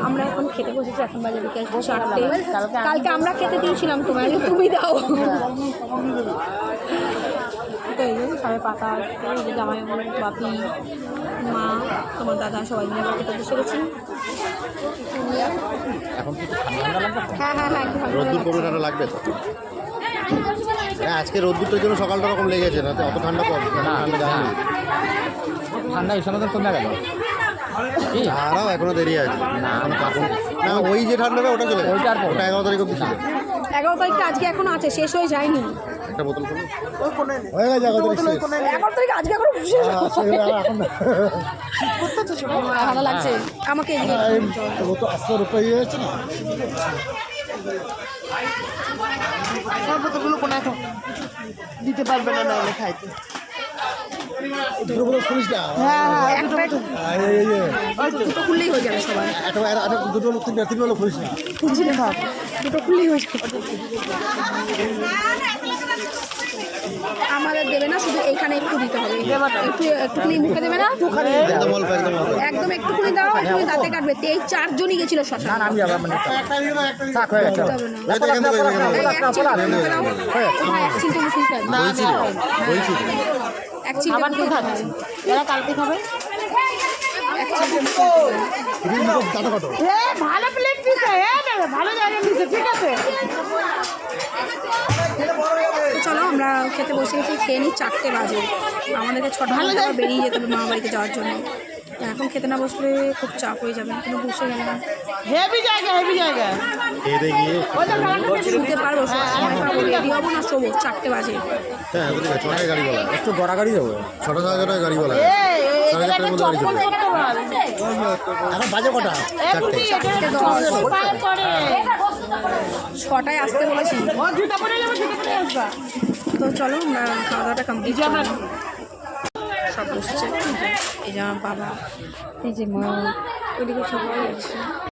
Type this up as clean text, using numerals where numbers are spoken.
আমরা এখন খেতে বসেছি, এখন বাজে বিকেল 4টে। কালকে আমরা খেতে দিয়েছিলাম তোমার, তুমি দাও। তো এই জন্য সবাই পাতা আসছে, জামাই বাপি মা তোমার দাদা সবাই মিলে খেতে বসে গেছি। এখন কি ঠান্ডা লাগবে? হ্যাঁ হ্যাঁ হ্যাঁ, একটু রোদ্দুর পড়বে, ঠান্ডা লাগবে তো। হ্যাঁ, আজকে রোদ্দুরটার জন্য সকালটা রকম লেগেছে, না অত ঠান্ডা কম, ঠান্ডা যায়নি। ঠান্ডা এই সময় কমে গেল, আরও এখনো দেরি আছে। না না, ওই যে ঠান্ডাটা ওটা চলে, ওটা 11 তারিখ অব্দি ছিল। 11 তারিখটা আজকে এখনো আছে, শেষ হয়ে যায়নি। একটা বোতল হয়ে গেছে 11 তারিখ আজকে এখনো ভালো লাগছে আমাকে। বোতলগুলো কোনো এখন দিতে পারবে না, নাহলে খাইতে। দুটো খুললেই হয়ে যাবে সবাই, দুটো খুলিস না, খুলছিলে ভাব, দুটো খুললেই হয়ে যাবে। আমাদের দেবে না, শুধু এইখানে একটু দিতে হবে, একটুখানি মুখে দেবে না, একদম একটুখানি দাও, তুমি দাঁতে কাটবে। এই 4 জনই গেছিল শ্মশান। কালকে খাবে ভালো প্লেট দিছে, ভালো জায়গা দিছে, ঠিক আছে। চলো আমরা খেতে বসে গেছি, খেয়ে নিই। 4টে বাজে, আমাদেরকে 6টা ভালো বেরিয়ে যেতে হবে মামা বাড়িতে যাওয়ার জন্য। এখন খেতে না বসলে খুব চাপ হয়ে যাবে, কিন্তু বসে গেলাম। হেভি জায়গা, হেভি জায়গা। শুনতে পারবো, সময় পাবো, রেডি হবো না শোবো। 4টে বাজে। হ্যাঁ, 6টায় গাড়ি বলা, একটু গড়াগাড়ি যাবো, 6টা 7টায় গাড়ি বলা। এখন বাজে কটা? 6টায় আসতে বলেছি। তো চলো আমরা খাওয়া দাওয়াটা কমপ্লিট করবো। সব বসছে, এই যে আমার বাবা, এই যে মা, ওইদিকে সবাই আছে।